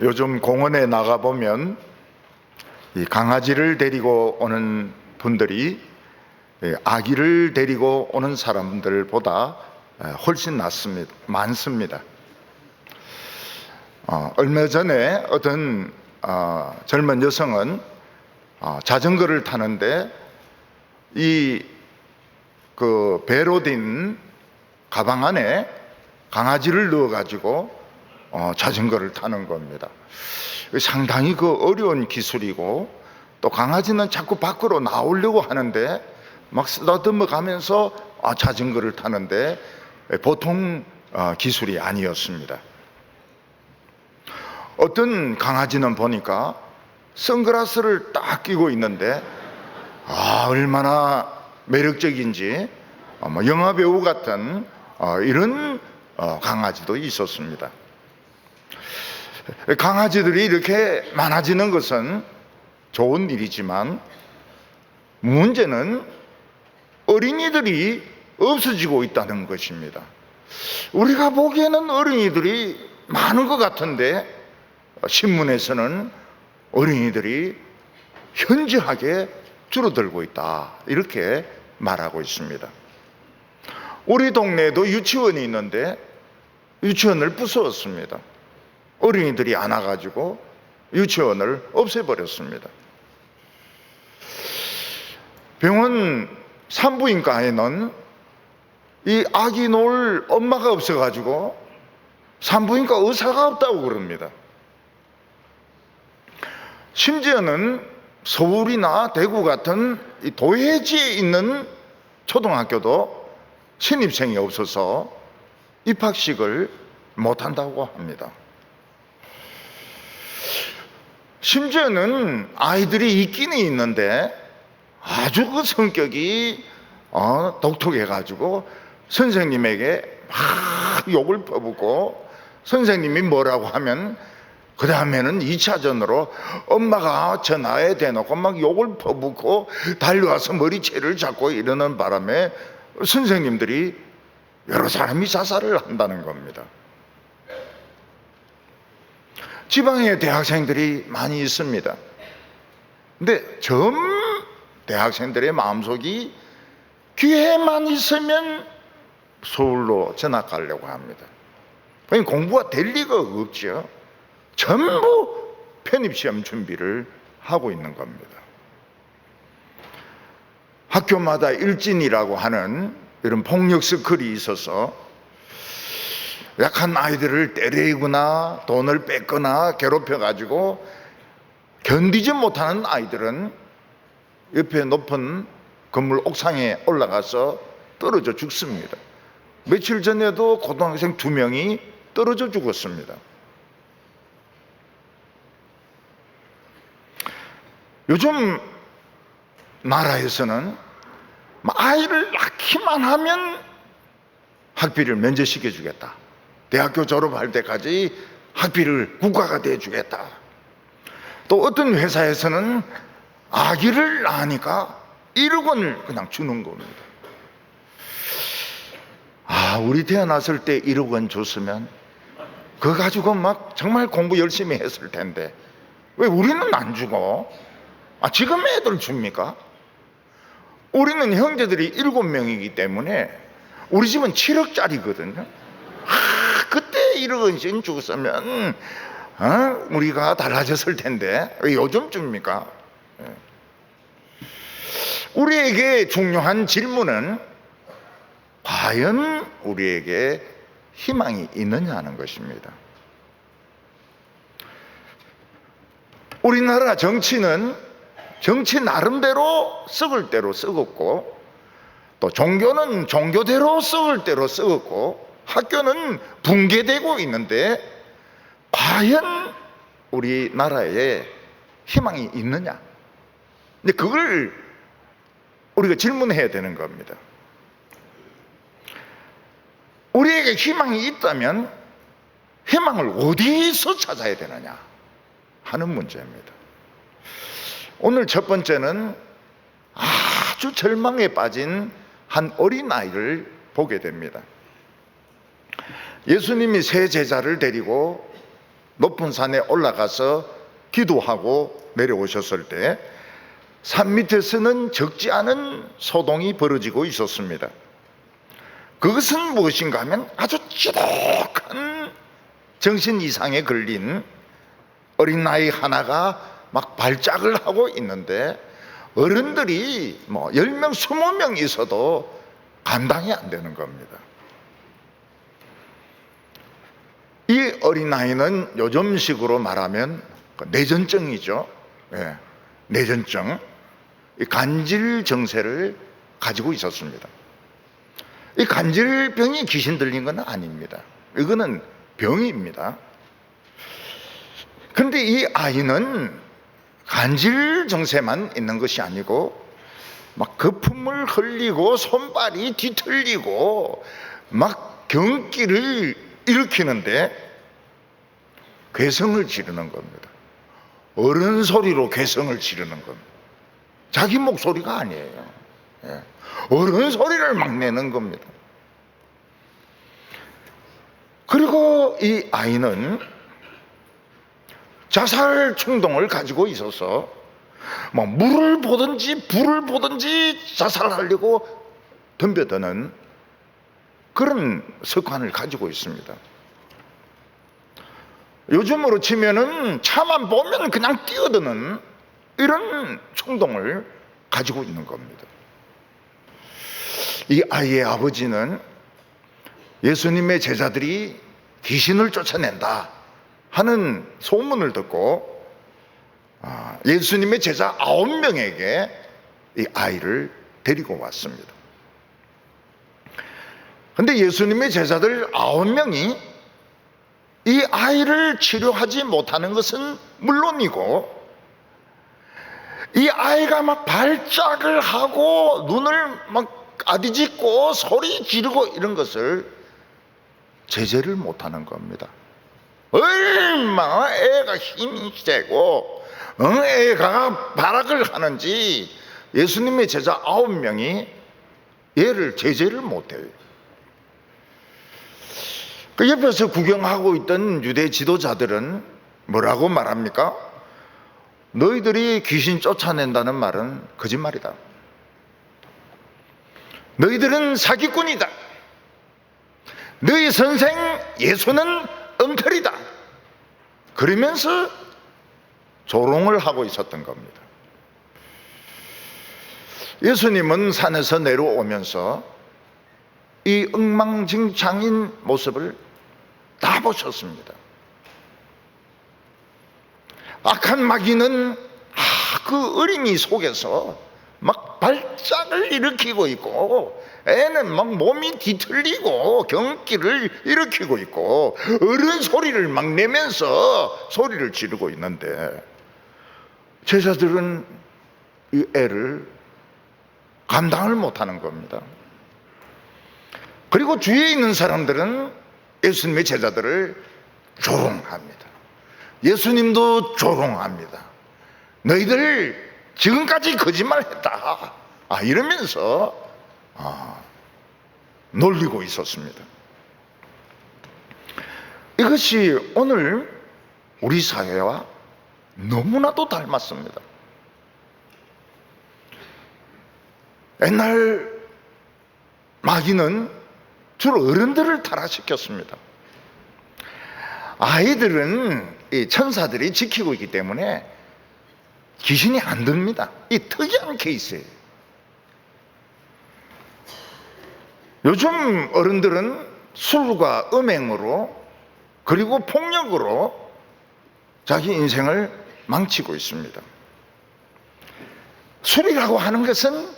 요즘 공원에 나가보면 이 강아지를 데리고 오는 분들이 아기를 데리고 오는 사람들보다 훨씬 많습니다. 얼마 전에 어떤 젊은 여성은 자전거를 타는데 그 배로 된 가방 안에 강아지를 넣어가지고 자전거를 타는 겁니다. 상당히 어려운 기술이고, 또 강아지는 자꾸 밖으로 나오려고 하는데 막 쓰다듬어 가면서 자전거를 타는데 보통 기술이 아니었습니다. 어떤 강아지는 보니까 선글라스를 딱 끼고 있는데 얼마나 매력적인지 영화배우 같은 이런 강아지도 있었습니다. 강아지들이 이렇게 많아지는 것은 좋은 일이지만 문제는 어린이들이 없어지고 있다는 것입니다. 우리가 보기에는 어린이들이 많은 것 같은데 신문에서는 어린이들이 현저하게 줄어들고 있다, 이렇게 말하고 있습니다. 우리 동네에도 유치원이 있는데 유치원을 부수었습니다. 어린이들이 안 와가지고 유치원을 없애버렸습니다. 병원 산부인과에는 이 아기 놓을 엄마가 없어가지고 산부인과 의사가 없다고 그럽니다. 심지어는 서울이나 대구 같은 이 도회지에 있는 초등학교도 신입생이 없어서 입학식을 못한다고 합니다. 심지어는 아이들이 있기는 있는데 아주 그 성격이 독특해가지고 선생님에게 막 욕을 퍼붓고, 선생님이 뭐라고 하면 그 다음에는 2차전으로 엄마가 전화에 대놓고 막 욕을 퍼붓고 달려와서 머리채를 잡고 이러는 바람에 선생님들이 여러 사람이 자살을 한다는 겁니다. 지방에 대학생들이 많이 있습니다. 근데 전 대학생들의 마음속이 기회만 있으면 서울로 전학가려고 합니다. 공부가 될 리가 없죠. 전부 편입시험 준비를 하고 있는 겁니다. 학교마다 일진이라고 하는 이런 폭력 서클이 있어서 약한 아이들을 때리거나 돈을 뺏거나 괴롭혀가지고 견디지 못하는 아이들은 옆에 높은 건물 옥상에 올라가서 떨어져 죽습니다. 며칠 전에도 고등학생 2명이 떨어져 죽었습니다. 요즘 나라에서는 아이를 낳기만 하면 학비를 면제시켜 주겠다, 대학교 졸업할 때까지 학비를 국가가 대주겠다. 또 어떤 회사에서는 아기를 낳으니까 1억 원을 그냥 주는 겁니다. 우리 태어났을 때 1억 원 줬으면 그거 가지고 막 정말 공부 열심히 했을 텐데 왜 우리는 안 주고 지금 애들 줍니까? 우리는 형제들이 7명이기 때문에 우리 집은 7억짜리거든요. 그때 1억 원씩 줬으면 우리가 달라졌을 텐데 왜 요즘 줍니까? 우리에게 중요한 질문은 과연 우리에게 희망이 있느냐는 것입니다. 우리나라 정치는 정치 나름대로 썩을 대로 썩었고, 또 종교는 종교대로 썩을 대로 썩었고, 학교는 붕괴되고 있는데 과연 우리나라에 희망이 있느냐? 근데 그걸 우리가 질문해야 되는 겁니다. 우리에게 희망이 있다면 희망을 어디서 찾아야 되느냐 하는 문제입니다. 오늘 첫 번째는 아주 절망에 빠진 한 어린아이를 보게 됩니다. 예수님이 세 제자를 데리고 높은 높은 산에 올라가서 기도하고 내려오셨을 때 산 밑에서는 적지 않은 소동이 벌어지고 있었습니다. 그것은 무엇인가 하면 아주 지독한 정신 이상에 걸린 어린아이 하나가 막 발작을 하고 있는데 어른들이 10명, 20명 있어도 감당이 안 되는 겁니다. 이 어린아이는 요즘식으로 말하면 내전증이죠. 네, 내전증, 간질 정세를 가지고 있었습니다. 이 간질병이 귀신 들린 건 아닙니다. 이거는 병입니다. 그런데 이 아이는 간질 정세만 있는 것이 아니고 막 거품을 흘리고 손발이 뒤틀리고 막 경기를 일으키는데 괴성을 지르는 겁니다. 어른 소리로 괴성을 지르는 겁니다. 자기 목소리가 아니에요. 어른 소리를 막 내는 겁니다. 그리고 이 아이는 자살 충동을 가지고 있어서 물을 보든지 불을 보든지 자살하려고 덤벼드는 그런 습관을 가지고 있습니다. 요즘으로 치면은 차만 보면 그냥 뛰어드는 이런 충동을 가지고 있는 겁니다. 이 아이의 아버지는 예수님의 제자들이 귀신을 쫓아낸다 하는 소문을 듣고 예수님의 제자 9명에게 이 아이를 데리고 왔습니다. 그런데 예수님의 제자들 9명이 이 아이를 치료하지 못하는 것은 물론이고 이 아이가 막 발작을 하고 눈을 막 아디짓고 소리 지르고 이런 것을 제재를 못하는 겁니다. 얼마나 애가 힘이 세고 애가 발악을 하는지 예수님의 제자 9명이 얘를 제재를 못해요. 그 옆에서 구경하고 있던 유대 지도자들은 뭐라고 말합니까? 너희들이 귀신 쫓아낸다는 말은 거짓말이다. 너희들은 사기꾼이다. 너희 선생 예수는 엉터리다. 그러면서 조롱을 하고 있었던 겁니다. 예수님은 산에서 내려오면서 이 엉망진창인 모습을 다 보셨습니다. 악한 마귀는 그 어린이 속에서 막 발작을 일으키고 있고 애는 막 몸이 뒤틀리고 경기를 일으키고 있고 어른 소리를 막 내면서 소리를 지르고 있는데 제자들은 이 애를 감당을 못하는 겁니다. 그리고 주위에 있는 사람들은 예수님의 제자들을 조롱합니다. 예수님도 조롱합니다. 너희들 지금까지 거짓말했다. 이러면서 놀리고 있었습니다. 이것이 오늘 우리 사회와 너무나도 닮았습니다. 옛날 마귀는 주로 어른들을 타락시켰습니다. 아이들은 이 천사들이 지키고 있기 때문에 귀신이 안 듭니다. 이 특이한 케이스예요. 요즘 어른들은 술과 음행으로 그리고 폭력으로 자기 인생을 망치고 있습니다. 술이라고 하는 것은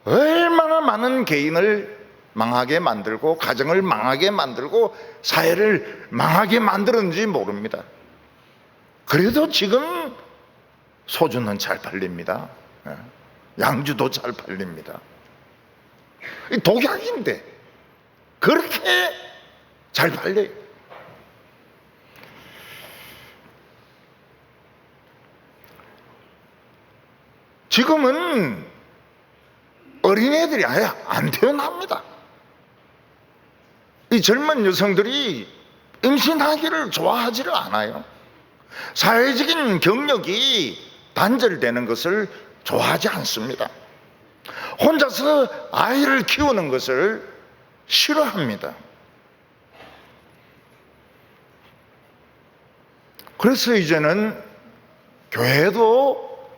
얼마나 많은 개인을 망하게 만들고 가정을 망하게 만들고 사회를 망하게 만들었는지 모릅니다. 그래도 지금 소주는 잘 팔립니다. 양주도 잘 팔립니다. 독약인데 그렇게 잘 팔려요. 지금은 어린애들이 아예 안 태어납니다. 이 젊은 여성들이 임신하기를 좋아하지를 않아요. 사회적인 경력이 단절되는 것을 좋아하지 않습니다. 혼자서 아이를 키우는 것을 싫어합니다. 그래서 이제는 교회도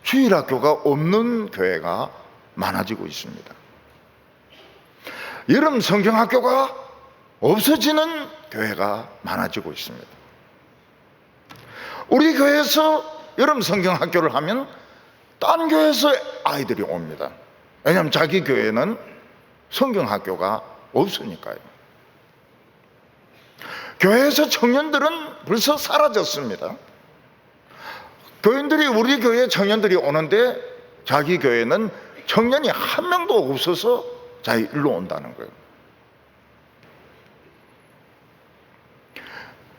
주일학교가 없는 교회가 많아지고 있습니다. 여름 성경학교가 없어지는 교회가 많아지고 있습니다. 우리 교회에서 여름 성경학교를 하면 딴 교회에서 아이들이 옵니다. 왜냐하면 자기 교회는 성경학교가 없으니까요. 교회에서 청년들은 벌써 사라졌습니다. 교인들이 우리 교회에 청년들이 오는데 자기 교회는 청년이 한 명도 없어서 자기 일로 온다는 거예요.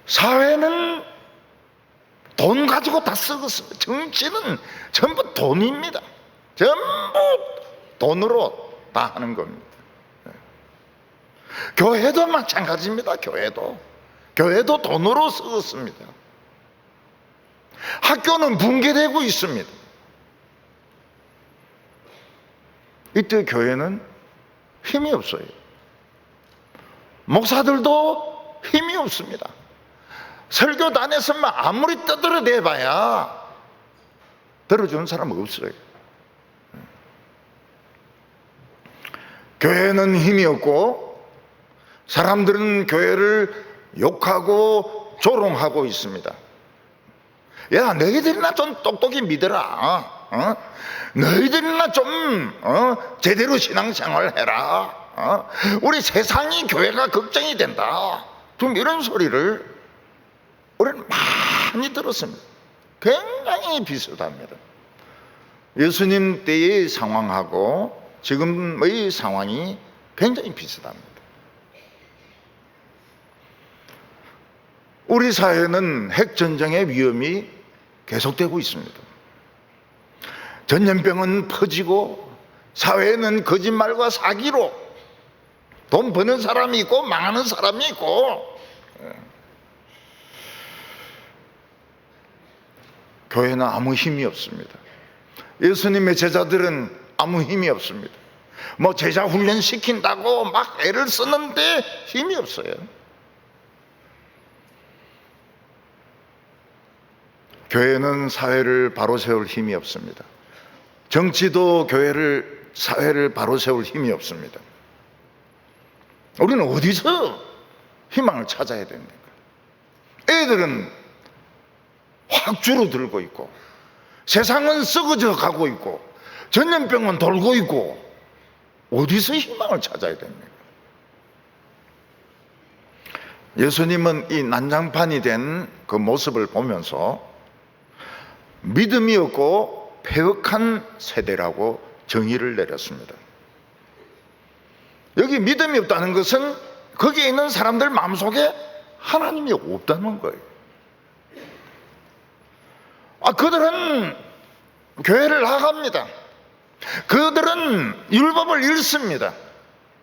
사회는 돈 가지고 다 썩었습니다. 정치는 전부 돈입니다. 전부 돈으로 다 하는 겁니다. 교회도 마찬가지입니다. 교회도 돈으로 썩었습니다. 학교는 붕괴되고 있습니다. 이때 교회는 힘이 없어요. 목사들도 힘이 없습니다. 설교단에서만 아무리 떠들어대봐야 들어주는 사람은 없어요. 교회는 힘이 없고 사람들은 교회를 욕하고 조롱하고 있습니다. 야, 너희들이나 좀 똑똑히 믿어라. 너희들이나 좀 제대로 신앙생활 해라. 우리 세상이 교회가 걱정이 된다. 좀 이런 소리를 우리는 많이 들었습니다. 굉장히 비슷합니다. 예수님 때의 상황하고 지금의 상황이 굉장히 비슷합니다. 우리 사회는 핵전쟁의 위험이 계속되고 있습니다. 전염병은 퍼지고 사회는 거짓말과 사기로 돈 버는 사람이 있고 망하는 사람이 있고, 교회는 아무 힘이 없습니다. 예수님의 제자들은 아무 힘이 없습니다. 뭐 제자 훈련 시킨다고 막 애를 쓰는데 힘이 없어요. 교회는 사회를 바로 세울 힘이 없습니다. 정치도 사회를 바로 세울 힘이 없습니다. 우리는 어디서 희망을 찾아야 됩니까? 애들은 확 줄어들고 있고 세상은 썩어져 가고 있고 전염병은 돌고 있고 어디서 희망을 찾아야 됩니까? 예수님은 이 난장판이 된 그 모습을 보면서 믿음이 없고 폐역한 세대라고 정의를 내렸습니다. 여기 믿음이 없다는 것은 거기에 있는 사람들 마음속에 하나님이 없다는 거예요. 그들은 교회를 나갑니다. 그들은 율법을 읽습니다.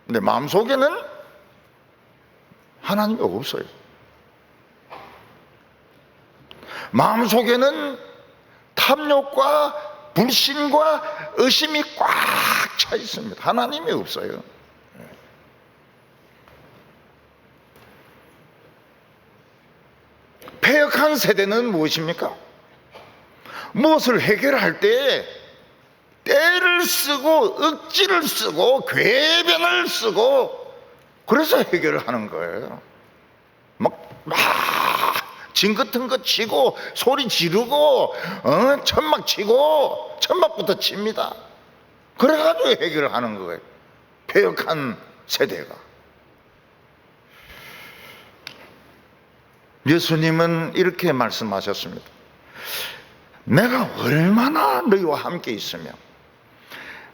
근데 마음속에는 하나님이 없어요. 마음속에는 탐욕과 불신과 의심이 꽉 차 있습니다. 하나님이 없어요. 폐역한 세대는 무엇입니까? 무엇을 해결할 때 때를 쓰고 억지를 쓰고 궤변을 쓰고 그래서 해결을 하는 거예요. 징 같은 거 치고 소리 지르고 천막 치고 천막부터 칩니다. 그래가지고 해결을 하는 거예요. 폐역한 세대가. 예수님은 이렇게 말씀하셨습니다. 내가 얼마나 너희와 함께 있으며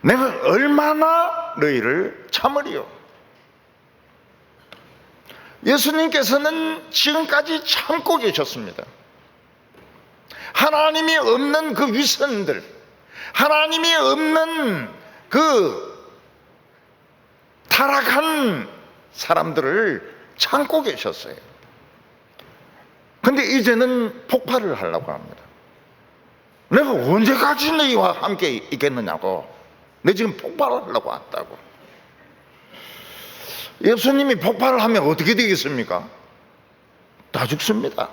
내가 얼마나 너희를 참으리요. 예수님께서는 지금까지 참고 계셨습니다. 하나님이 없는 그 위선들, 하나님이 없는 그 타락한 사람들을 참고 계셨어요. 근데 이제는 폭발을 하려고 합니다. 내가 언제까지 너희와 함께 있겠느냐고. 내 지금 폭발을 하려고 왔다고. 예수님이 폭발을 하면 어떻게 되겠습니까? 다 죽습니다.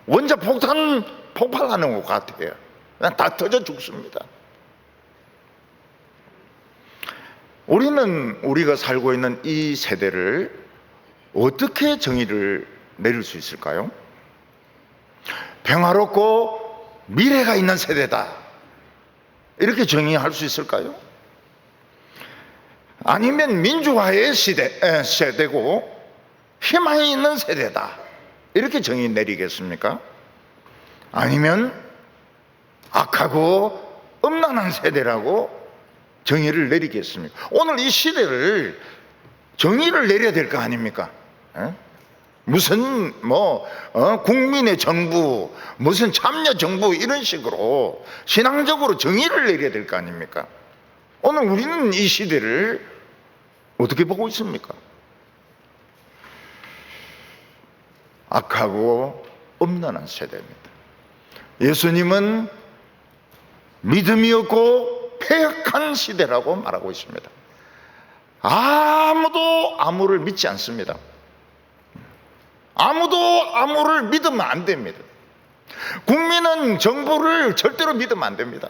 원자 폭탄 폭발하는 것 같아요. 그냥 다 터져 죽습니다. 우리가 살고 있는 이 세대를 어떻게 정의를 내릴 수 있을까요? 평화롭고 미래가 있는 세대다, 이렇게 정의할 수 있을까요? 아니면 민주화의 세대고 희망이 있는 세대다, 이렇게 정의 내리겠습니까? 아니면 악하고 음란한 세대라고 정의를 내리겠습니까? 오늘 이 시대를 정의를 내려야 될 거 아닙니까? 무슨 국민의 정부, 무슨 참여 정부, 이런 식으로 신앙적으로 정의를 내려야 될 거 아닙니까? 오늘 우리는 이 시대를 어떻게 보고 있습니까? 악하고 음란한 세대입니다. 예수님은 믿음이 없고 폐역한 시대라고 말하고 있습니다. 아무도 아무를 믿지 않습니다. 아무도 아무를 믿으면 안 됩니다. 국민은 정부를 절대로 믿으면 안 됩니다.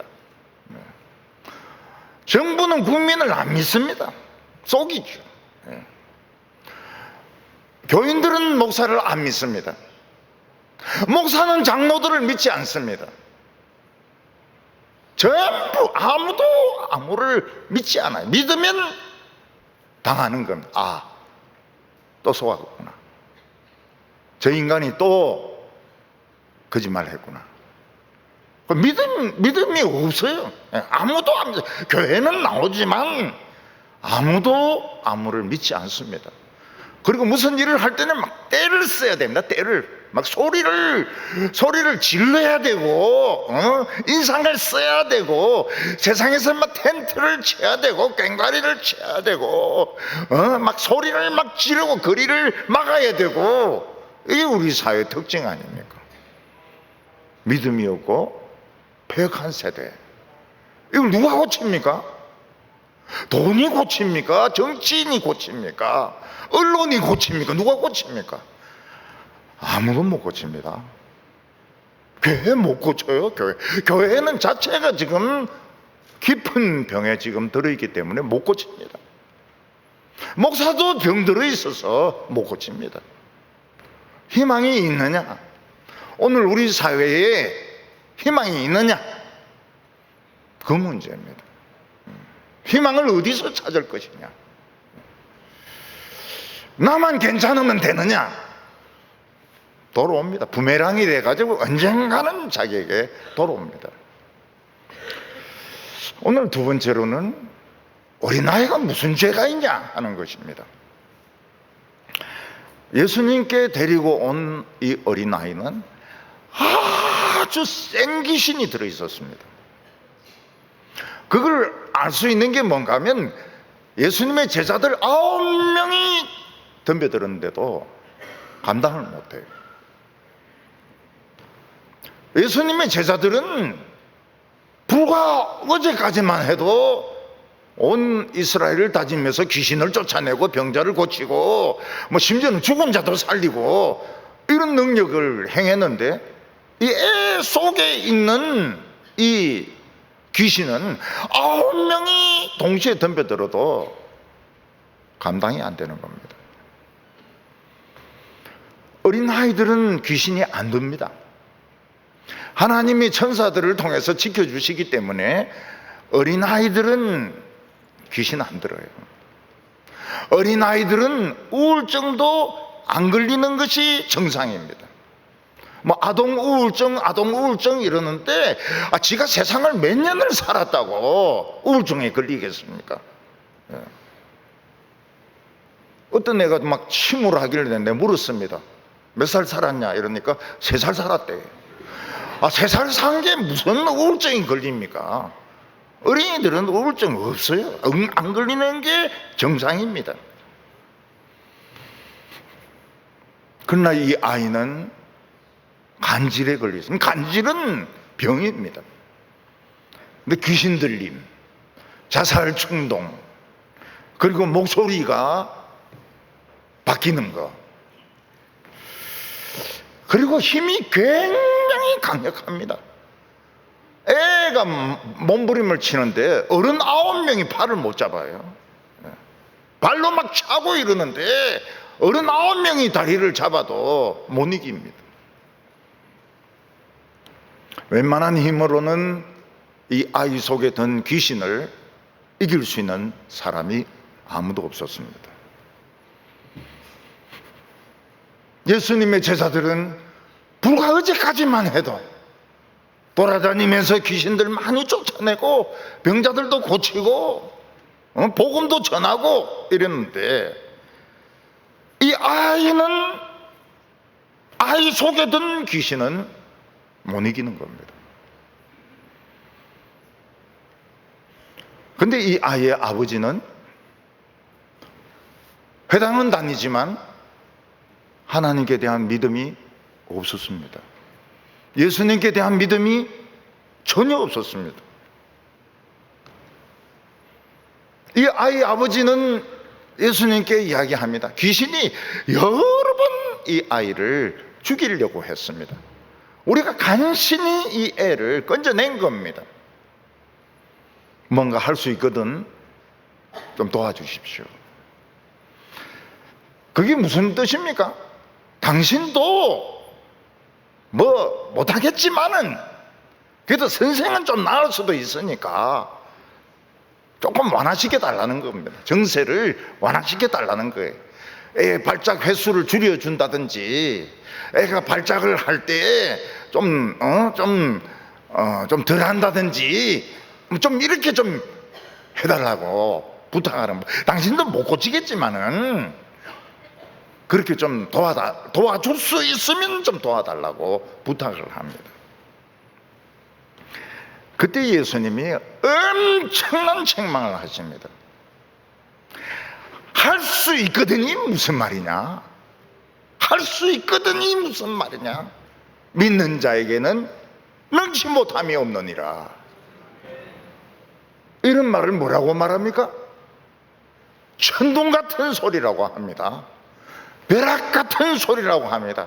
정부는 국민을 안 믿습니다. 속이죠. 교인들은 목사를 안 믿습니다. 목사는 장로들을 믿지 않습니다. 전부 아무도 아무를 믿지 않아요. 믿으면 당하는 건, 또 속았구나, 저 인간이 또 거짓말했구나. 믿음이 없어요. 아무도 안 믿어요. 교회는 나오지만 아무도 아무를 믿지 않습니다. 그리고 무슨 일을 할 때는 막 때를 써야 됩니다. 때를 막 소리를 질러야 되고, 인상을 써야 되고, 세상에서 막 텐트를 쳐야 되고, 꽹과리를 쳐야 되고, 막 소리를 막 지르고 거리를 막아야 되고. 이게 우리 사회의 특징 아닙니까? 믿음이 없고 폐역한 세대. 이걸 누가 고칩니까? 돈이 고칩니까? 정치인이 고칩니까? 언론이 고칩니까? 누가 고칩니까? 아무도 못 고칩니다. 교회 못 고쳐요. 교회는 자체가 지금 깊은 병에 지금 들어있기 때문에 못 고칩니다. 목사도 병 들어있어서 못 고칩니다. 희망이 있느냐? 오늘 우리 사회에 희망이 있느냐? 그 문제입니다. 희망을 어디서 찾을 것이냐? 나만 괜찮으면 되느냐? 돌아옵니다. 부메랑이 돼가지고 언젠가는 자기에게 돌아옵니다. 오늘 두 번째로는 어린아이가 무슨 죄가 있냐 하는 것입니다. 예수님께 데리고 온 이 어린아이는 아주 센 귀신이 들어있었습니다. 그걸 알 수 있는 게 뭔가 하면 예수님의 제자들 9명이 덤벼들었는데도 감당을 못해요. 예수님의 제자들은 불과 어제까지만 해도 온 이스라엘을 다지면서 귀신을 쫓아내고 병자를 고치고 심지어는 죽은 자도 살리고 이런 능력을 행했는데, 이 애 속에 있는 이 귀신은 9명이 동시에 덤벼들어도 감당이 안 되는 겁니다. 어린아이들은 귀신이 안 듭니다. 하나님이 천사들을 통해서 지켜주시기 때문에 어린아이들은 귀신 안 들어요. 어린아이들은 우울증도 안 걸리는 것이 정상입니다. 아동 우울증 이러는데, 지가 세상을 몇 년을 살았다고 우울증에 걸리겠습니까? 어떤 애가 막 침울하길래 내가 물었습니다. 몇 살 살았냐 이러니까 3살 살았대. 3살 산 게 무슨 우울증이 걸립니까? 어린이들은 우울증 없어요. 안 걸리는 게 정상입니다. 그러나 이 아이는 간질에 걸렸습니다. 간질은 병입니다. 근데 귀신 들림, 자살 충동, 그리고 목소리가 바뀌는 거, 그리고 힘이 굉장히 강력합니다. 애가 몸부림을 치는데 어른 9명이 팔을 못 잡아요. 발로 막 차고 이러는데 어른 9명이 다리를 잡아도 못 이깁니다. 웬만한 힘으로는 이 아이 속에 든 귀신을 이길 수 있는 사람이 아무도 없었습니다. 예수님의 제자들은 불과 어제까지만 해도 돌아다니면서 귀신들 많이 쫓아내고 병자들도 고치고 복음도 전하고 이랬는데, 이 아이 속에 든 귀신은 못 이기는 겁니다. 근데 이 아이의 아버지는 회당은 다니지만 하나님께 대한 믿음이 없었습니다. 예수님께 대한 믿음이 전혀 없었습니다. 이 아이 아버지는 예수님께 이야기합니다. 귀신이 여러 번 이 아이를 죽이려고 했습니다. 우리가 간신히 이 애를 건져낸 겁니다. 뭔가 할 수 있거든 좀 도와주십시오. 그게 무슨 뜻입니까? 당신도 뭐 못하겠지만은 그래도 선생은 좀 나을 수도 있으니까 조금 완화시켜 달라는 겁니다. 정세를 완화시켜 달라는 거예요. 애 발작 횟수를 줄여준다든지, 애가 발작을 할 때 좀 덜 한다든지, 좀 이렇게 좀 해달라고 부탁하는, 당신도 못 고치겠지만은 그렇게 좀 도와줄 수 있으면 좀 도와달라고 부탁을 합니다. 그때 예수님이 엄청난 책망을 하십니다. 할 수 있거든이 무슨 말이냐? 할 수 있거든이 무슨 말이냐? 믿는 자에게는 능치 못함이 없느니라. 이런 말을 뭐라고 말합니까? 천둥 같은 소리라고 합니다. 벼락 같은 소리라고 합니다.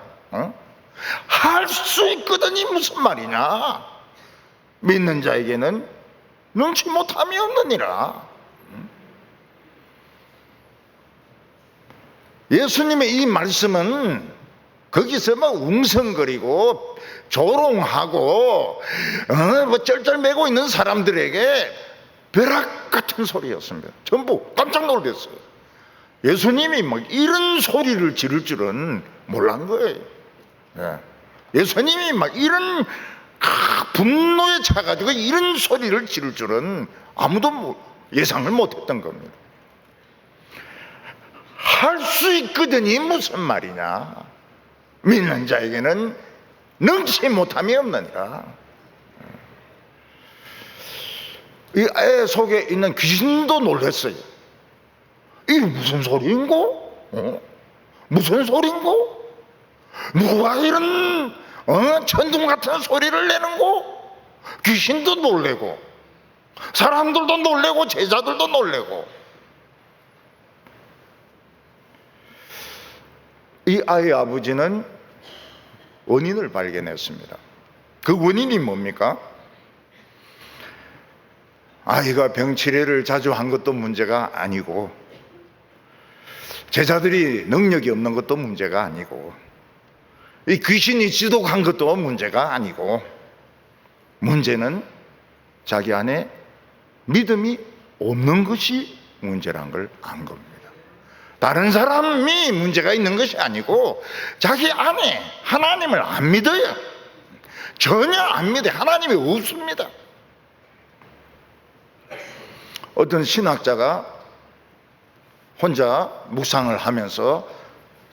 할 수 있거든이 무슨 말이냐? 믿는 자에게는 능치 못함이 없느니라. 예수님의 이 말씀은 거기서 막 웅성거리고 조롱하고 뭐 쩔쩔매고 있는 사람들에게 벼락 같은 소리였습니다. 전부 깜짝 놀랐어요. 예수님이 막 이런 소리를 지를 줄은 몰란 거예요. 예수님이 막 이런 분노에 차가지고 이런 소리를 지를 줄은 아무도 예상을 못했던 겁니다. 할 수 있거든이 무슨 말이냐? 믿는 자에게는 능치 못함이 없느니라. 이 애 속에 있는 귀신도 놀랐어요. 이게 무슨 소리인고? 무슨 소리인고? 누가 이런 천둥 같은 소리를 내는고? 귀신도 놀래고 사람들도 놀래고 제자들도 놀래고. 이 아이의 아버지는 원인을 발견했습니다. 그 원인이 뭡니까? 아이가 병치레를 자주 한 것도 문제가 아니고, 제자들이 능력이 없는 것도 문제가 아니고, 이 귀신이 지독한 것도 문제가 아니고, 문제는 자기 안에 믿음이 없는 것이 문제란 걸 안 겁니다. 다른 사람이 문제가 있는 것이 아니고 자기 안에 하나님을 안 믿어요. 전혀 안 믿어요. 하나님이 없습니다. 어떤 신학자가 혼자 묵상을 하면서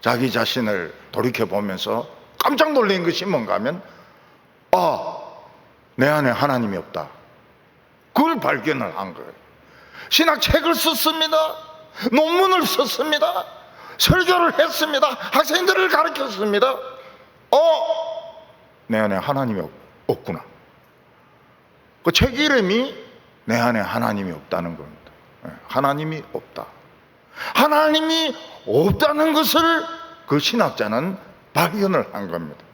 자기 자신을 돌이켜보면서 깜짝 놀란 것이 뭔가 하면, 내 안에 하나님이 없다. 그걸 발견을 한 거예요. 신학책을 썼습니다. 논문을 썼습니다. 설교를 했습니다. 학생들을 가르쳤습니다. 내 안에 하나님이 없구나. 그 책 이름이 내 안에 하나님이 없다는 겁니다. 하나님이 없다. 하나님이 없다는 것을 그 신학자는 발견을 한 겁니다.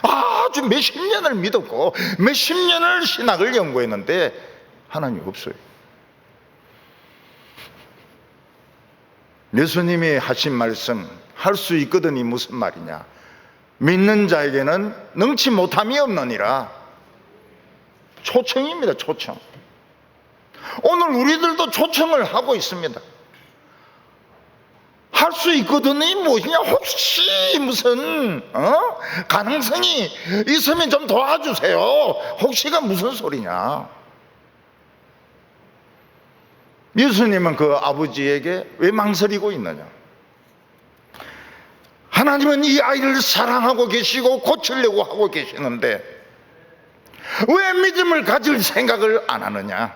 아주 몇십 년을 믿었고 몇십 년을 신학을 연구했는데 하나님이 없어요. 예수님이 하신 말씀, 할 수 있거든이 무슨 말이냐? 믿는 자에게는 능치 못함이 없느니라. 초청입니다. 초청. 오늘 우리들도 초청을 하고 있습니다. 할 수 있거든이 무엇이냐? 혹시 무슨 가능성이 있으면 좀 도와주세요. 혹시가 무슨 소리냐? 예수님은 그 아버지에게 왜 망설이고 있느냐? 하나님은 이 아이를 사랑하고 계시고 고치려고 하고 계시는데 왜 믿음을 가질 생각을 안 하느냐?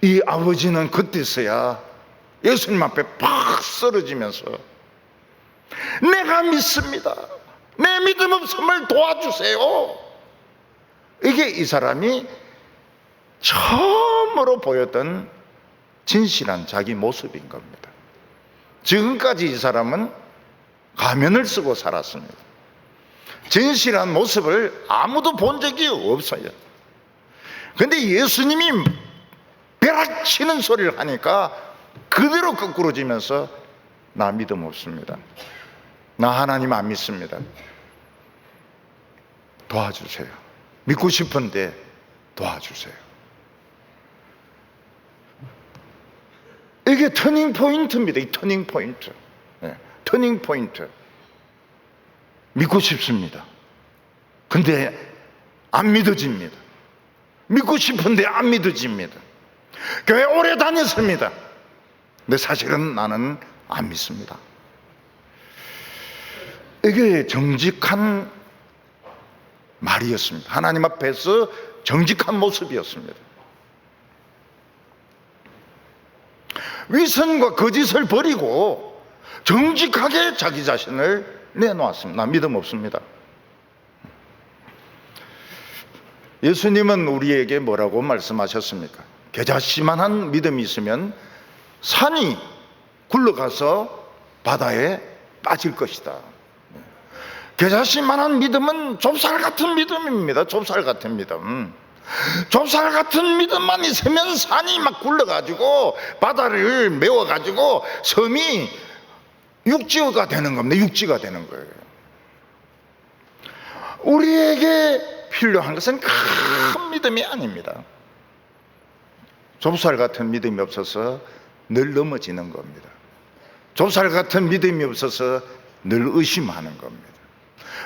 이 아버지는 그때서야 예수님 앞에 팍 쓰러지면서 내가 믿습니다. 내 믿음 없음을 도와주세요. 이게 이 사람이 처음으로 보였던 진실한 자기 모습인 겁니다. 지금까지 이 사람은 가면을 쓰고 살았습니다. 진실한 모습을 아무도 본 적이 없어요. 그런데 예수님이 벼락치는 소리를 하니까 그대로 거꾸로지면서 나 믿음 없습니다. 나 하나님 안 믿습니다. 도와주세요. 믿고 싶은데 도와주세요. 이게 터닝 포인트입니다. 이 터닝 포인트. 터닝 포인트. 믿고 싶습니다. 근데 안 믿어집니다. 믿고 싶은데 안 믿어집니다. 교회 오래 다녔습니다. 근데 사실은 나는 안 믿습니다. 이게 정직한 말이었습니다. 하나님 앞에서 정직한 모습이었습니다. 위선과 거짓을 버리고 정직하게 자기 자신을 내놓았습니다. 나 믿음 없습니다. 예수님은 우리에게 뭐라고 말씀하셨습니까? 겨자씨만한 믿음이 있으면 산이 굴러가서 바다에 빠질 것이다. 겨자씨만한 믿음은 좁쌀 같은 믿음입니다. 좁쌀 같은 믿음. 좁쌀 같은 믿음만 있으면 산이 막 굴러가지고 바다를 메워가지고 섬이 육지가 되는 겁니다. 육지가 되는 거예요. 우리에게 필요한 것은 큰 믿음이 아닙니다. 좁쌀 같은 믿음이 없어서 늘 넘어지는 겁니다. 좁쌀 같은 믿음이 없어서 늘 의심하는 겁니다.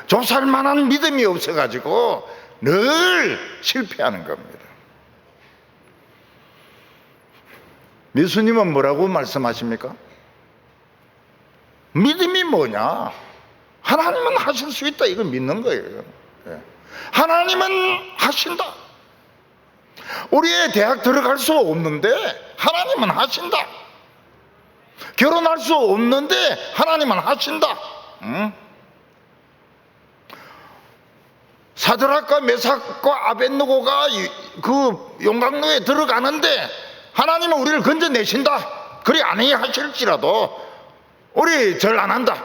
좁쌀만한 믿음이 없어가지고 늘 실패하는 겁니다. 예수님은 뭐라고 말씀하십니까? 믿음이 뭐냐? 하나님은 하실 수 있다. 이걸 믿는 거예요. 하나님은 하신다. 우리의 대학 들어갈 수 없는데 하나님은 하신다. 결혼할 수 없는데 하나님은 하신다. 사드락과 메삭과 아벳느고가 그 용광로에 들어가는데 하나님은 우리를 건져내신다. 그리 아니 하실지라도 우리 절 안 한다.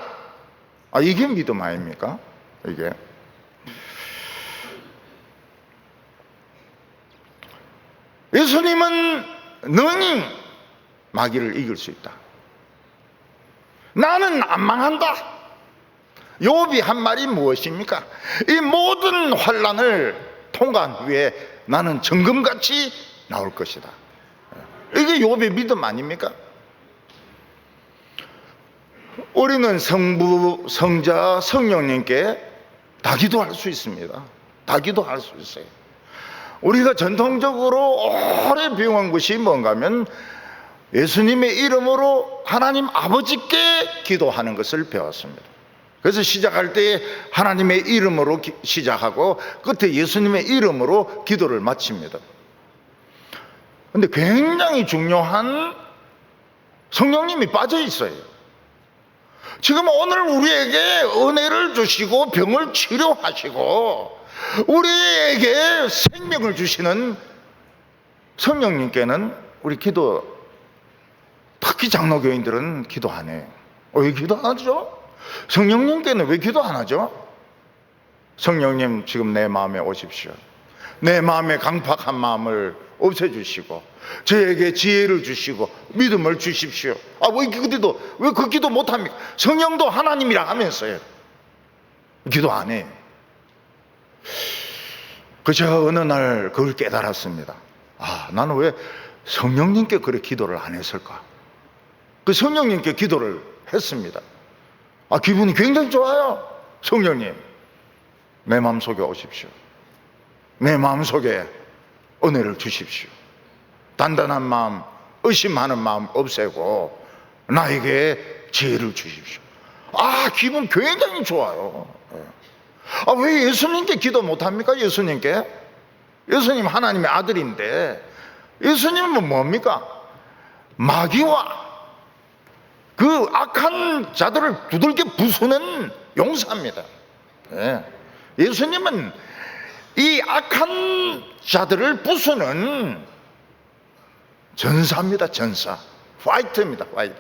이게 믿음 아닙니까? 이게 예수님은 능히 마귀를 이길 수 있다. 나는 안 망한다. 욥이 한 말이 무엇입니까? 이 모든 환난을 통과한 후에 나는 정금같이 나올 것이다. 이게 욥의 믿음 아닙니까? 우리는 성부, 성자, 성령님께 다 기도할 수 있습니다. 다 기도할 수 있어요. 우리가 전통적으로 오래 배워온 것이 뭔가 하면 예수님의 이름으로 하나님 아버지께 기도하는 것을 배웠습니다. 그래서 시작할 때 하나님의 이름으로 시작하고 끝에 예수님의 이름으로 기도를 마칩니다. 그런데 굉장히 중요한 성령님이 빠져 있어요. 지금 오늘 우리에게 은혜를 주시고 병을 치료하시고 우리에게 생명을 주시는 성령님께는 우리 기도, 특히 장로교인들은 기도 안 해요. 왜 기도 안 하죠? 성령님께는 왜 기도 안 하죠? 성령님, 지금 내 마음에 오십시오. 내 마음의 강팍한 마음을 없애주시고 저에게 지혜를 주시고 믿음을 주십시오. 왜 그 기도 못합니까? 성령도 하나님이라 하면서요 기도 안 해요. 그저 어느 날 그걸 깨달았습니다. 나는 왜 성령님께 그래 기도를 안 했을까? 그 성령님께 기도를 했습니다. 기분이 굉장히 좋아요. 성령님, 내 마음속에 오십시오. 내 마음속에 은혜를 주십시오. 단단한 마음, 의심하는 마음 없애고 나에게 지혜를 주십시오. 기분 굉장히 좋아요. 왜 예수님께 기도 못합니까? 예수님께? 예수님 하나님의 아들인데 예수님은 뭡니까? 마귀와 그 악한 자들을 두들겨 부수는 용사입니다. 예수님은 이 악한 자들을 부수는 전사입니다. 전사. 화이트입니다. 화이트.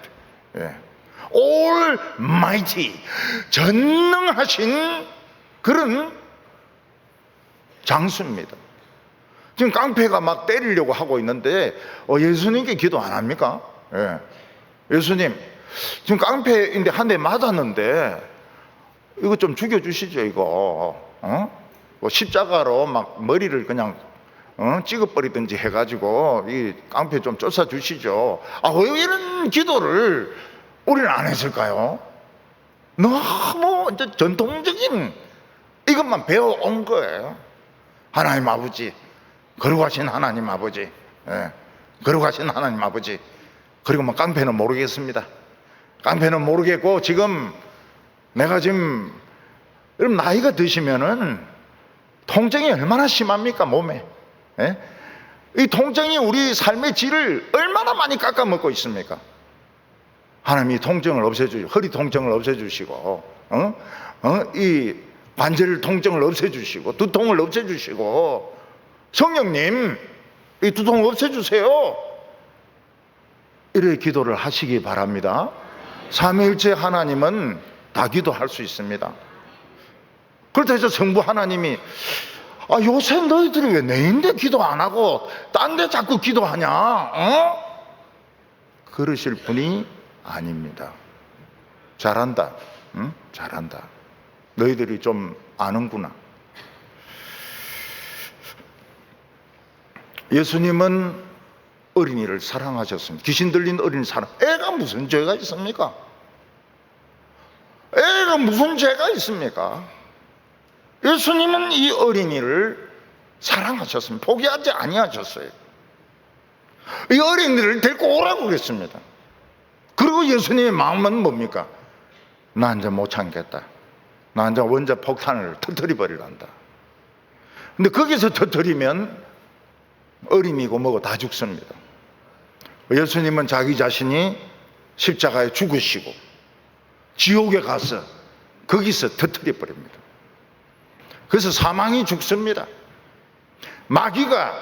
Almighty, 전능하신 그런 장수입니다. 지금 깡패가 막 때리려고 하고 있는데 예수님께 기도 안 합니까? 예수님, 지금 깡패인데 한 대 맞았는데 이거 좀 죽여주시죠. 이거 십자가로 막 머리를 그냥 찍어버리든지 해가지고 이 깡패 좀 쫓아주시죠. 왜 이런 기도를 우리는 안 했을까요? 너무 전통적인 이것만 배워온 거예요. 하나님 아버지, 거룩하신 하나님 아버지, 거룩하신 하나님 아버지. 그리고 뭐 깡패는 모르겠습니다. 깡패는 모르겠고 지금 내가 지금 여러분 나이가 드시면은 통증이 얼마나 심합니까 몸에? 이 통증이 우리 삶의 질을 얼마나 많이 깎아먹고 있습니까? 하나님이 통증을 없애주시고 허리 통증을 없애주시고 이 관절 통증을 없애주시고 두통을 없애주시고 성령님 이 두통을 없애주세요. 이렇게 기도를 하시기 바랍니다. 삼위일체 하나님은 다 기도할 수 있습니다. 그렇다 해서 성부 하나님이 요새 너희들이 왜 내인데 기도 안 하고 딴 데 자꾸 기도하냐? 그러실 분이 아닙니다. 잘한다. 잘한다. 너희들이 좀 아는구나. 예수님은 어린이를 사랑하셨습니다. 귀신 들린 어린이 사랑. 애가 무슨 죄가 있습니까? 애가 무슨 죄가 있습니까? 예수님은 이 어린이를 사랑하셨습니다. 포기하지 아니하셨어요. 이 어린이를 데리고 오라고 그랬습니다. 그리고 예수님의 마음은 뭡니까? 나 이제 못 참겠다. 나 이제 원자 폭탄을 터뜨려 버리란다. 근데 거기서 터뜨리면 어린이고 뭐고 다 죽습니다. 예수님은 자기 자신이 십자가에 죽으시고 지옥에 가서 거기서 터뜨려 버립니다. 그래서 사망이 죽습니다. 마귀가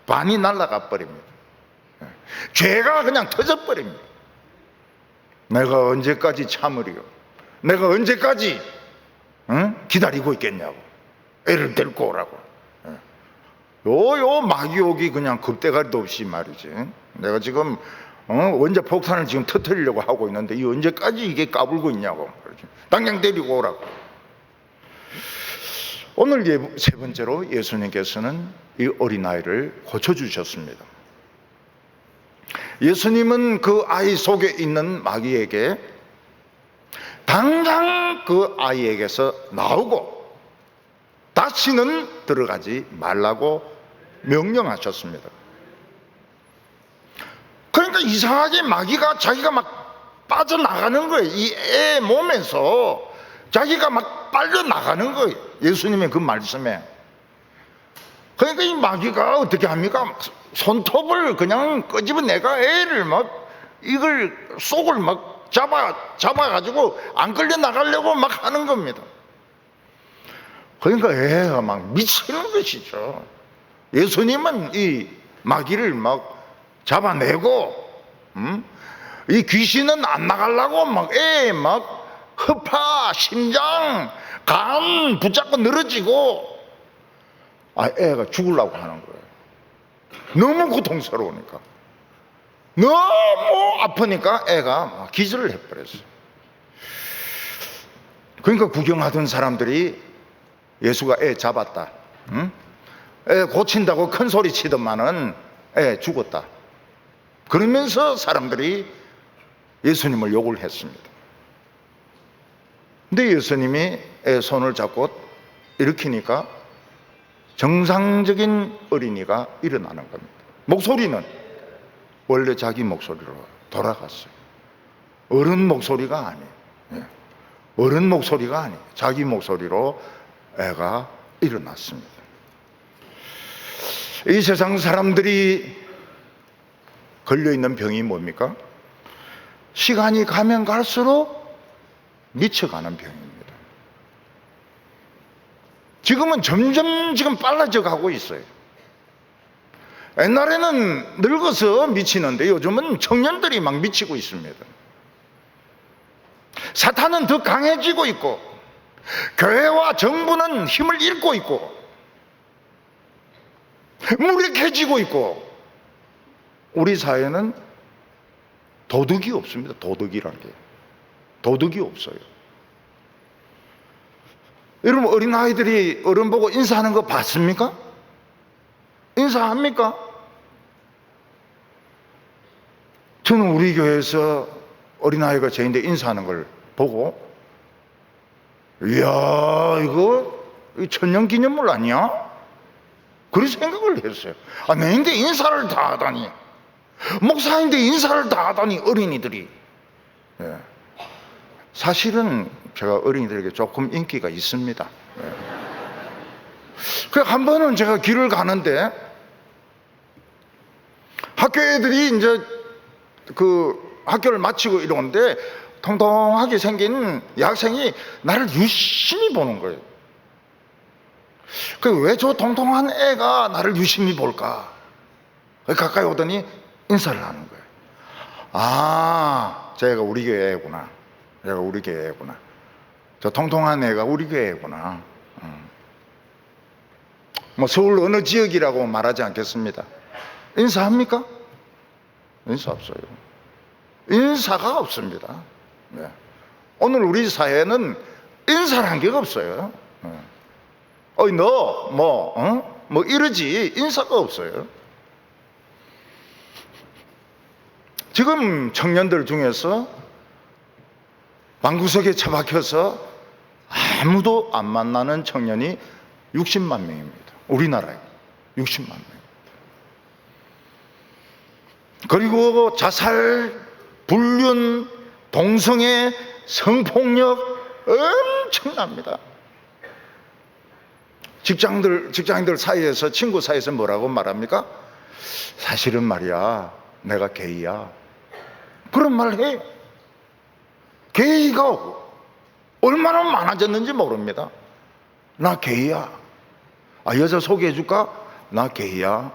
반이 날아가 버립니다. 죄가 그냥 터져 버립니다. 내가 언제까지 참으리요? 내가 언제까지 기다리고 있겠냐고. 애를 데리고 오라고. 요 마귀욕이 그냥 급대가리도 없이 말이지. 내가 지금 원자 폭탄을 지금 터뜨리려고 하고 있는데 이 언제까지 이게 까불고 있냐고. 당장 데리고 오라고. 오늘 세 번째로 예수님께서는 이 어린아이를 고쳐주셨습니다. 예수님은 그 아이 속에 있는 마귀에게 당장 그 아이에게서 나오고 다시는 들어가지 말라고 명령하셨습니다. 그러니까 이상하게 마귀가 자기가 막 빠져나가는 거예요. 이 애 몸에서 자기가 막 빨려나가는 거예요. 예수님의 그 말씀에. 그러니까 이 마귀가 어떻게 합니까? 손톱을 그냥 끄집어내가 애를 막 이걸 속을 막 잡아가지고 안 끌려 나가려고 막 하는 겁니다. 그러니까 애가 막 미치는 것이죠. 예수님은 이 마귀를 막 잡아내고, 이 귀신은 안 나가려고 막 애 막 허파, 심장, 간 붙잡고 늘어지고, 애가 죽으려고 하는 거예요. 너무 고통스러우니까, 너무 아프니까 애가 막 기절을 해버렸어요. 그러니까 구경하던 사람들이 예수가 애 잡았다, 애 고친다고 큰 소리 치더만은 애 죽었다, 그러면서 사람들이 예수님을 욕을 했습니다. 근데 예수님이 애 손을 잡고 일으키니까 정상적인 어린이가 일어나는 겁니다. 목소리는 원래 자기 목소리로 돌아갔어요. 어른 목소리가 아니에요. 어른 목소리가 아니에요. 자기 목소리로 애가 일어났습니다. 이 세상 사람들이 걸려있는 병이 뭡니까? 시간이 가면 갈수록 미쳐가는 병입니다. 지금은 점점 지금 빨라져 가고 있어요. 옛날에는 늙어서 미치는데 요즘은 청년들이 막 미치고 있습니다. 사탄은 더 강해지고 있고, 교회와 정부는 힘을 잃고 있고, 무력해지고 있고, 우리 사회는 도덕이 없습니다. 도덕이란 게. 도덕이 없어요. 여러분, 어린아이들이 어른 보고 인사하는 거 봤습니까? 인사합니까? 저는 우리 교회에서 어린아이가 저인데 인사하는 걸 보고, 이야, 이거 천년기념물 아니야? 그런 생각을 했어요. 내인데 인사를 다 하다니, 목사인데 인사를 다 하다니, 어린이들이. 예. 사실은 제가 어린이들에게 조금 인기가 있습니다. 예. 한 번은 제가 길을 가는데 학교 애들이 이제 그 학교를 마치고 이러는데 통통하게 생긴 여학생이 나를 유심히 보는 거예요. 왜 저 통통한 애가 나를 유심히 볼까? 가까이 오더니 인사를 하는 거예요. 제가 우리 교회 애구나. 얘가 우리 교회 애구나. 저 통통한 애가 우리 교회 애구나. 뭐 서울 어느 지역이라고 말하지 않겠습니다. 인사합니까? 인사 없어요. 인사가 없습니다. 네. 오늘 우리 사회는 인사란 게 없어요. 너 뭐 이러지, 인사가 없어요. 지금 청년들 중에서 방구석에 처박혀서 아무도 안 만나는 청년이 60만 명입니다. 우리나라에 60만 명. 그리고 자살, 불륜, 동성애, 성폭력 엄청납니다. 직장인들 사이에서, 친구 사이에서 뭐라고 말합니까? 사실은 말이야, 내가 게이야. 그런 말 해요. 게이가 얼마나 많아졌는지 모릅니다. 나 게이야. 여자 소개해 줄까? 나 게이야.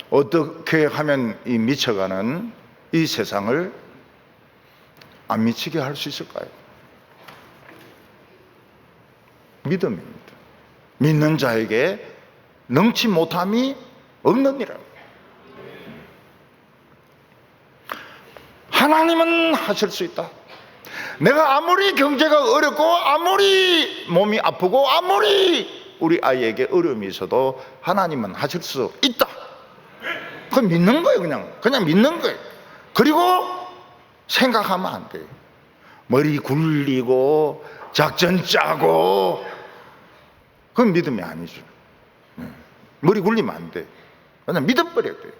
어떻게 하면 이 미쳐가는 이 세상을 안 미치게 할 수 있을까요? 믿음입니다. 믿는 자에게 능치 못함이 없느니라고. 하나님은 하실 수 있다. 내가 아무리 경제가 어렵고, 아무리 몸이 아프고, 아무리 우리 아이에게 어려움이 있어도 하나님은 하실 수 있다. 그건 믿는 거예요. 그냥 믿는 거예요. 그리고 생각하면 안 돼요. 머리 굴리고 작전 짜고, 그건 믿음이 아니죠. 머리 굴리면 안 돼. 그냥 믿어버려야 돼요.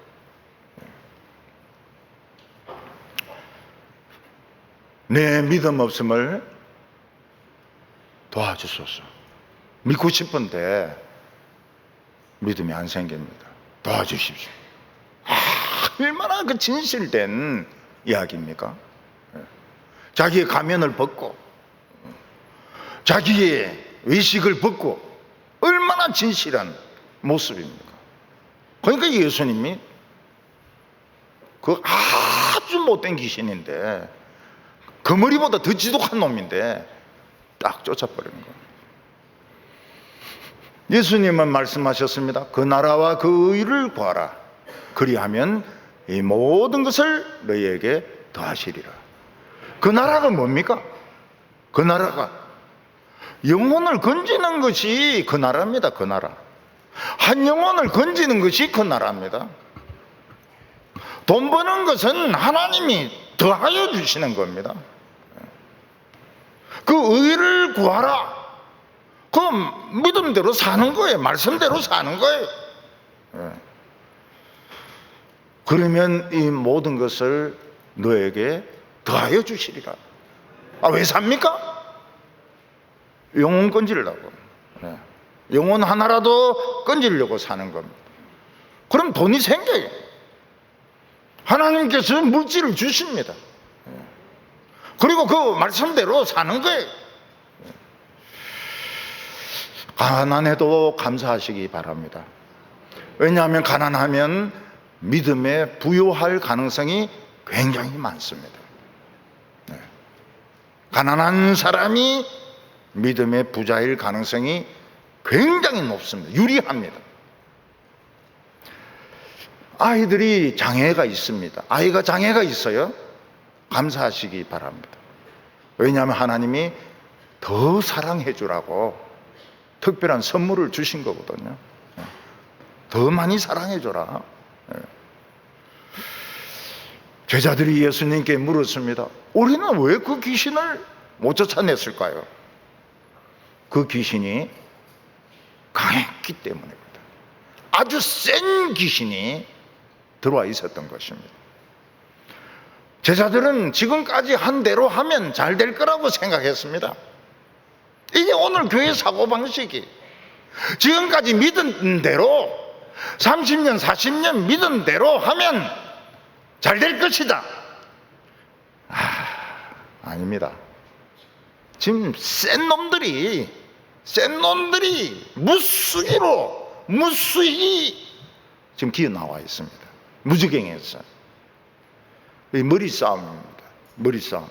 내 믿음 없음을 도와주소서. 믿고 싶은데 믿음이 안 생깁니다. 도와주십시오. 얼마나 그 진실된 이야기입니까? 자기의 가면을 벗고 자기의 의식을 벗고 얼마나 진실한 모습입니까? 그러니까 예수님이 그 아주 못된 귀신인데 그 머리보다 더 지독한 놈인데 딱 쫓아버리는 거예요. 예수님은 말씀하셨습니다. 그 나라와 그 의를 구하라. 그리하면 이 모든 것을 너희에게 더하시리라. 그 나라가 뭡니까? 그 나라가 영혼을 건지는 것이 그 나라입니다. 그 나라. 한 영혼을 건지는 것이 그 나라입니다. 돈 버는 것은 하나님이 더하여 주시는 겁니다. 그 의를 구하라. 그 믿음대로 사는 거예요. 말씀대로 사는 거예요. 그러면 이 모든 것을 너에게 더하여 주시리라. 왜 삽니까? 영혼 건지려고. 영혼 하나라도 건지려고 사는 겁니다. 그럼 돈이 생겨요. 하나님께서 물질을 주십니다. 그리고 그 말씀대로 사는 거예요. 가난해도 감사하시기 바랍니다. 왜냐하면 가난하면 믿음에 부요할 가능성이 굉장히 많습니다. 가난한 사람이 믿음의 부자일 가능성이 굉장히 높습니다. 유리합니다. 아이들이 장애가 있습니다. 아이가 장애가 있어요? 감사하시기 바랍니다. 왜냐하면 하나님이 더 사랑해 주라고 특별한 선물을 주신 거거든요. 더 많이 사랑해 줘라. 제자들이 예수님께 물었습니다. 우리는 왜 그 귀신을 못 쫓아냈을까요? 그 귀신이 강했기 때문입니다. 아주 센 귀신이 들어와 있었던 것입니다. 제자들은 지금까지 한 대로 하면 잘 될 거라고 생각했습니다. 이게 오늘 교회 사고방식이 지금까지 믿은 대로 30년 40년 믿은 대로 하면 잘 될 것이다. 아닙니다. 지금 센 놈들이 무수히 지금 기어 나와 있습니다. 무지경에서 이 머리 싸움입니다. 머리 싸움.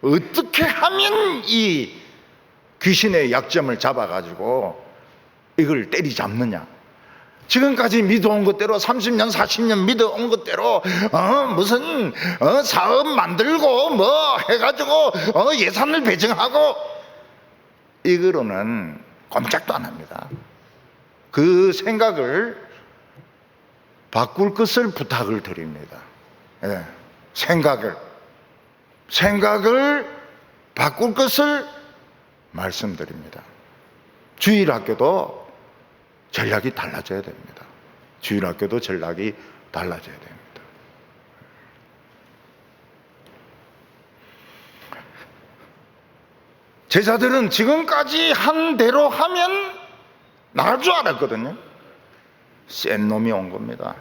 어떻게 하면 이 귀신의 약점을 잡아가지고 이걸 때리잡느냐. 지금까지 믿어온 것대로 30년 40년 믿어온 것대로 무슨 사업 만들고 뭐 해가지고 예산을 배정하고 이거로는 꼼짝도 안 합니다. 그 생각을 바꿀 것을 부탁을 드립니다. 생각을 바꿀 것을 말씀드립니다. 주일학교도 전략이 달라져야 됩니다. 주일학교도 전략이 달라져야 됩니다. 제자들은 지금까지 한 대로 하면 나갈 줄 알았거든요. 센 놈이 온 겁니다.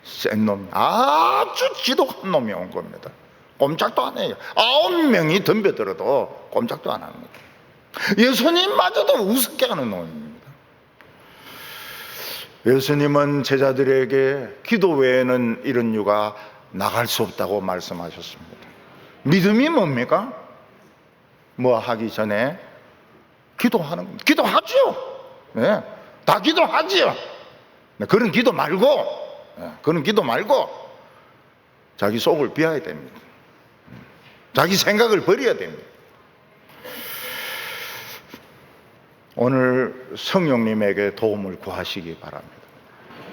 센 놈이, 아주 지독한 놈이 온 겁니다. 꼼짝도 안 해요. 9명이 덤벼들어도 꼼짝도 안 합니다. 예수님마저도 우습게 하는 놈입니다. 예수님은 제자들에게 기도 외에는 이런 유가 나갈 수 없다고 말씀하셨습니다. 믿음이 뭡니까? 뭐 하기 전에 기도하는 겁니다. 기도하죠. 네, 다 기도하지요. 네, 그런 기도 말고 자기 속을 비워야 됩니다. 자기 생각을 버려야 됩니다. 오늘 성령님에게 도움을 구하시기 바랍니다.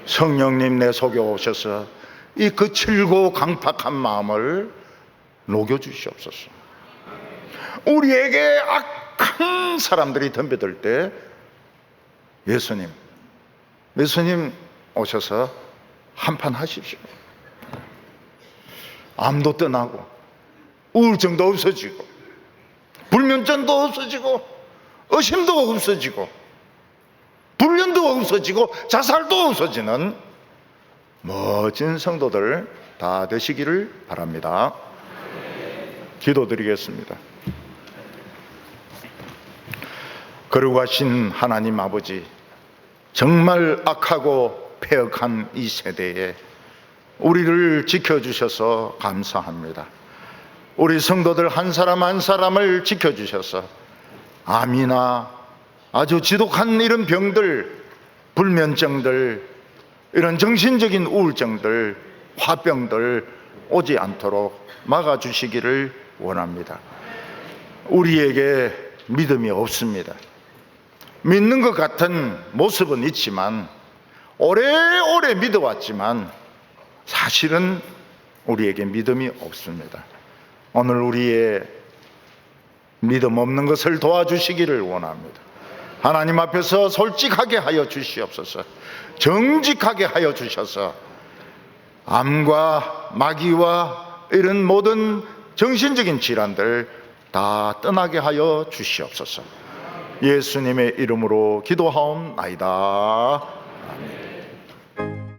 성령님 내 속에 오셔서 이 거칠고 강팍한 마음을 녹여주시옵소서. 우리에게 악한 사람들이 덤벼들 때 예수님 오셔서 한판 하십시오. 암도 떠나고 우울증도 없어지고 불면증도 없어지고 의심도 없어지고 불륜도 없어지고 자살도 없어지는 멋진 성도들 다 되시기를 바랍니다. 기도드리겠습니다. 거룩하신 하나님 아버지, 정말 악하고 폐역한 이 세대에 우리를 지켜주셔서 감사합니다. 우리 성도들 한 사람 한 사람을 지켜주셔서 암이나 아주 지독한 이런 병들, 불면증들, 이런 정신적인 우울증들, 화병들 오지 않도록 막아주시기를 원합니다. 우리에게 믿음이 없습니다. 믿는 것 같은 모습은 있지만, 오래오래 믿어왔지만 사실은 우리에게 믿음이 없습니다. 오늘 우리의 믿음 없는 것을 도와주시기를 원합니다. 하나님 앞에서 솔직하게 하여 주시옵소서. 정직하게 하여 주셔서 암과 마귀와 이런 모든 정신적인 질환들 다 떠나게 하여 주시옵소서. 예수님의 이름으로 기도하옵나이다.